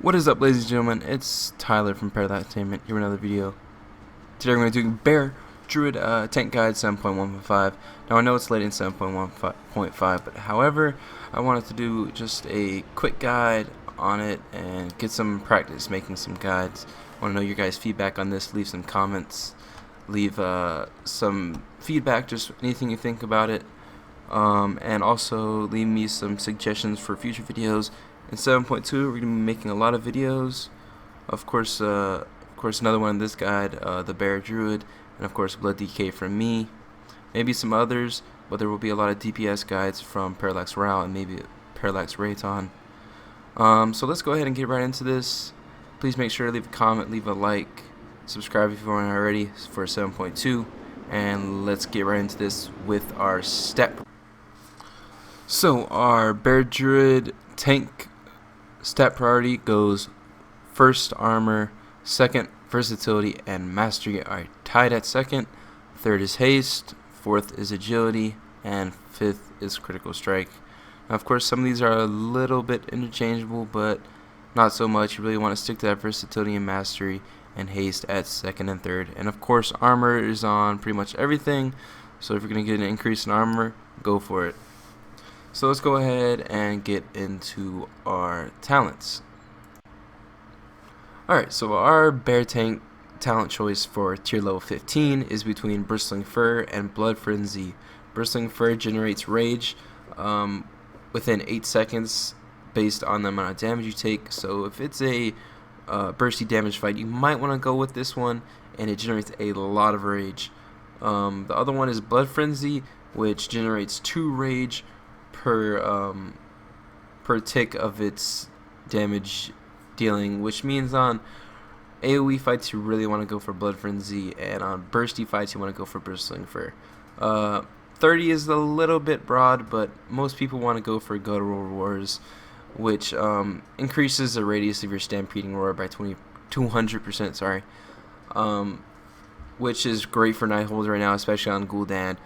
What is up, ladies and gentlemen? It's Tyler from Parallax Entertainment here with another video. Today we're going to do Bear Druid Tank Guide 7.1.5. Now I know it's late in 7.1.5, but however, I wanted to do just a quick guide on it and get some practice making some guides. I want to know your guys' feedback on this. Leave some comments, leave some feedback, just anything you think about it, and also leave me some suggestions for future videos. In 7.2, we're going to be making a lot of videos. Of course, another one in this guide, the Bear Druid, and of course, Blood DK from me. Maybe some others, but there will be a lot of DPS guides from Parallax Rao and maybe Parallax Rayton. So let's go ahead and get right into this. Please make sure to leave a comment, leave a like, subscribe if you aren't already for 7.2, and let's get right into this with our step. So our Bear Druid tank stat priority goes first armor, second versatility and mastery are tied at second, third is haste, fourth is agility, and fifth is critical strike. Now, of course, some of these are a little bit interchangeable, but not so much. You really want to stick to that versatility and mastery and haste at second and third. And of course, armor is on pretty much everything, so if you're going to get an increase in armor, go for it. So let's go ahead and get into our talents. Alright, so our Bear Tank talent choice for tier level 15 is between Bristling Fur and Blood Frenzy. Bristling Fur generates rage within 8 seconds based on the amount of damage you take. So if it's a bursty damage fight, you might want to go with this one, and it generates a lot of rage. The other one is Blood Frenzy, which generates 2 rage per tick of its damage dealing, which means on AoE fights you really want to go for Blood Frenzy, and on bursty fights you want to go for Bristling Fur. 30 is a little bit broad, but most people want to go for Guttural Roars, which increases the radius of your stampeding roar by 200%, sorry, which is great for Nighthold right now, especially on Gul'dan.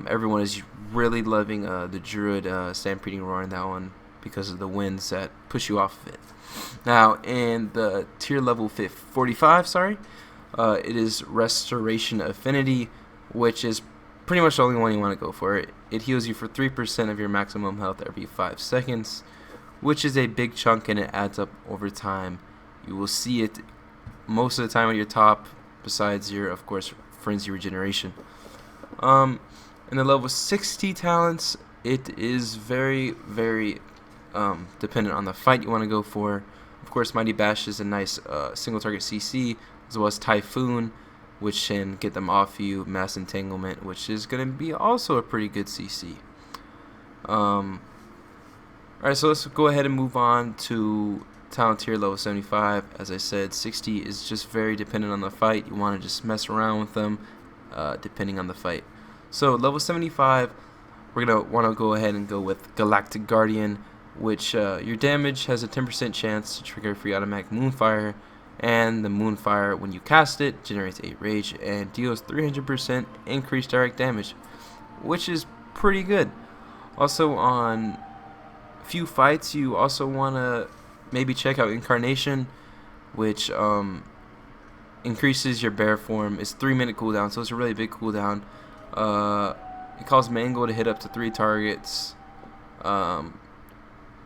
Everyone is really loving the Druid stampeding roar in that one because of the winds that push you off of it. Now, in the tier level 45, it is Restoration Affinity, which is pretty much the only one you want to go for. It heals you for 3% of your maximum health every 5 seconds, which is a big chunk, and it adds up over time. You will see it most of the time at your top, besides your, of course, Frenzy Regeneration. In the level 60 talents, it is very, very dependent on the fight you want to go for. Of course, Mighty Bash is a nice single target CC, as well as Typhoon, which can get them off you. Mass Entanglement, which is going to be also a pretty good CC. Alright, so let's go ahead and move on to talent tier level 75. As I said, 60 is just very dependent on the fight. You want to just mess around with them depending on the fight. So level 75, we're going to want to go ahead and go with Galactic Guardian, which your damage has a 10% chance to trigger free automatic Moonfire, and the Moonfire, when you cast it, generates 8 rage and deals 300% increased direct damage, which is pretty good. Also, on few fights, you also want to maybe check out Incarnation, which increases your bear form. It's 3-minute cooldown, so it's a really big cooldown. It causes Mango to hit up to 3 targets,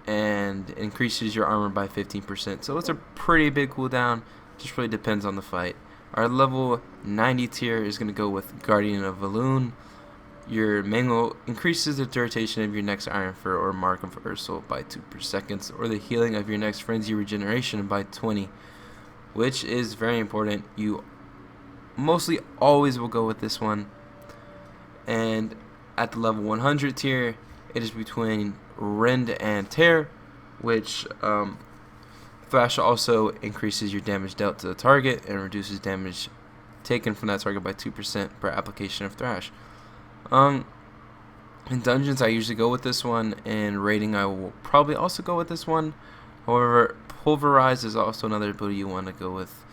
and increases your armor by 15%. So it's a pretty big cooldown. Just really depends on the fight. Our level 90 tier is going to go with Guardian of Valoon. Your Mango increases the duration of your next Iron Fur or Mark of Ursel by 2 per second, or the healing of your next Frenzy Regeneration by 20, which is very important. You mostly always will go with this one. And at the level 100 tier, it is between Rend and Tear, which Thrash also increases your damage dealt to the target and reduces damage taken from that target by 2% per application of Thrash. In dungeons, I usually go with this one. In raiding, I will probably also go with this one. However, Pulverize is also another ability you want to go with.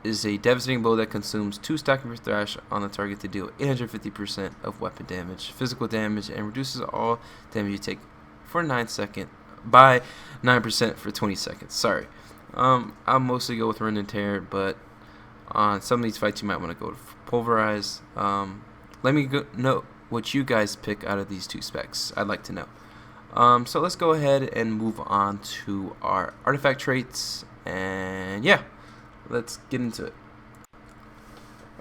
Is a devastating blow that consumes 2 stacks of your Thrash on the target to deal 850% of weapon damage, physical damage, and reduces all damage you take for 9 seconds by 9% for 20 seconds. Sorry. I'll mostly go with Rend and Tear, but on some of these fights you might want to go to Pulverize. Let me know what you guys pick out of these two specs. I'd like to know. So let's go ahead and move on to our artifact traits, and yeah, let's get into it.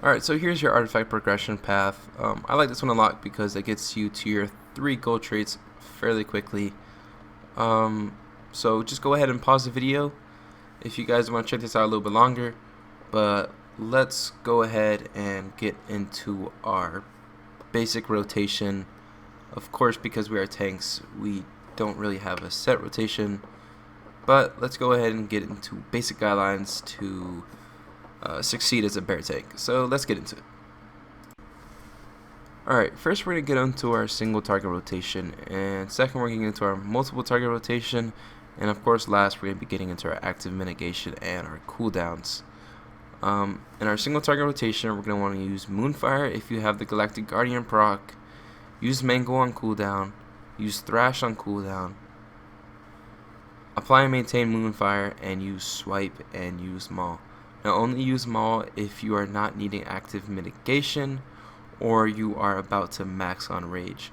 Alright, so here's your artifact progression path. I like this one a lot because it gets you to your 3 gold traits fairly quickly. So just go ahead and pause the video if you guys want to check this out a little bit longer, but let's go ahead and get into our basic rotation. Of course, because we are tanks, we don't really have a set rotation, but let's go ahead and get into basic guidelines to succeed as a bear tank. So let's get into it. Alright, first we're going to get into our single target rotation, and second we're going to get into our multiple target rotation, and of course last we're going to be getting into our active mitigation and our cooldowns. In our single target rotation, we're going to want to use Moonfire if you have the Galactic Guardian proc, use Mangle on cooldown, use Thrash on cooldown, apply and maintain Moonfire, and use Swipe and use Maul. Now only use Maul if you are not needing active mitigation or you are about to max on Rage.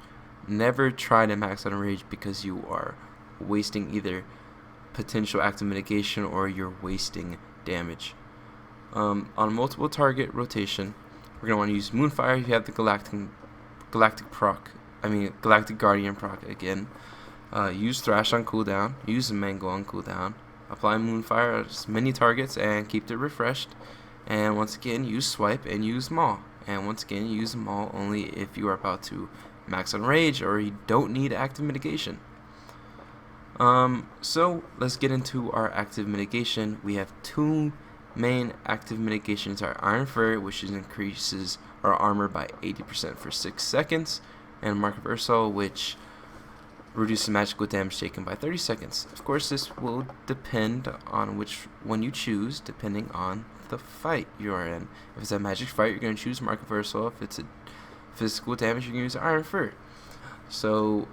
Never try to max on Rage because you are wasting either potential active mitigation or you're wasting damage. On multiple target rotation, we're going to want to use Moonfire if you have the Galactic Guardian proc again. Use Thrash on cooldown, use Mangle on cooldown, apply Moonfire on as many targets and keep it refreshed. And once again, use Swipe and use Maul. And once again, use Maul only if you are about to max on Rage or you don't need active mitigation. So let's get into our active mitigation. We have 2 main active mitigations: our Iron Fur, which increases our armor by 80% for 6 seconds, and Mark of Ursol, which reduces magical damage taken by 30 seconds. Of course, this will depend on which one you choose, depending on the fight you are in. If it's a magic fight, you're going to choose Mark of Ursol. If it's a physical damage, you're going to use Iron Fur. So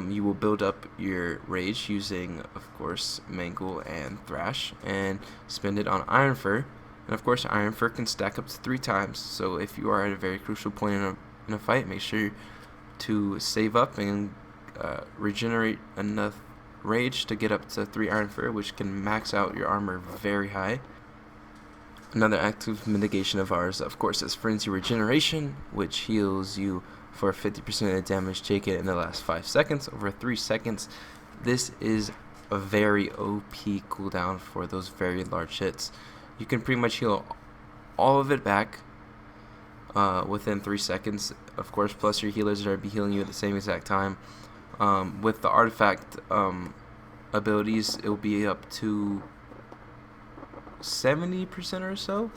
you will build up your Rage using, of course, Mangle and Thrash, and spend it on Iron Fur. And of course, Iron Fur can stack up to 3 times. So if you are at a very crucial point in a fight, make sure to save up and regenerate enough Rage to get up to 3 Iron Fur, which can max out your armor very high. Another active mitigation of ours, of course, is Frenzy Regeneration, which heals you for 50% of the damage taken in the last 5 seconds over 3 seconds. This is a very OP cooldown for those very large hits. You can pretty much heal all of it back within 3 seconds. Of course, plus your healers are be healing you at the same exact time. With the artifact abilities, it will be up to 70% or so,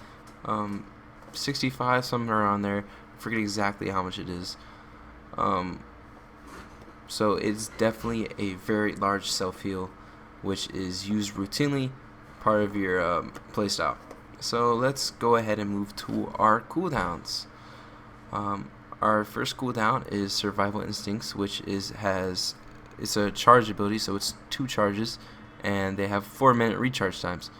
65, somewhere around there. I forget exactly how much it is. So it's definitely a very large self-heal, which is used routinely, part of your playstyle. So let's go ahead and move to our cooldowns. Our first cooldown is Survival Instincts, which it's a charge ability, so it's 2 charges, and they have 4-minute recharge times.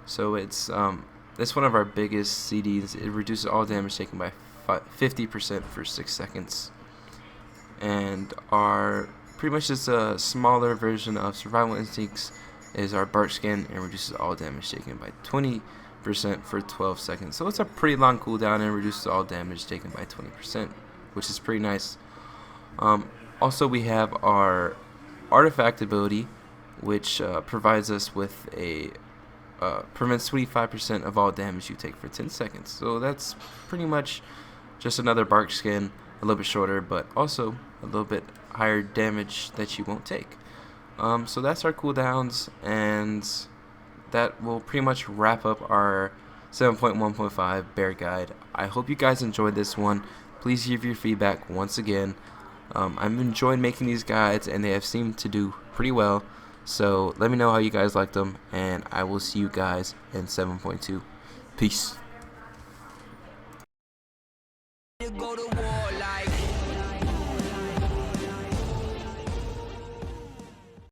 So it's one of our biggest CDs. It reduces all damage taken by 50% for 6 seconds. And our pretty much just a smaller version of Survival Instincts is our Bark Skin, and reduces all damage taken by 20% for 12 seconds. So it's a pretty long cooldown and reduces all damage taken by 20%, which is pretty nice. Also, we have our Artifact ability, which provides us with a prevents 25% of all damage you take for 10 seconds. So that's pretty much just another Bark Skin, a little bit shorter, but also a little bit higher damage that you won't take. So that's our cooldowns, and that will pretty much wrap up our 7.1.5 bear guide. I hope you guys enjoyed this one. Please give your feedback once again. I've enjoyed making these guides, and they have seemed to do pretty well. So let me know how you guys liked them, and I will see you guys in 7.2. Peace.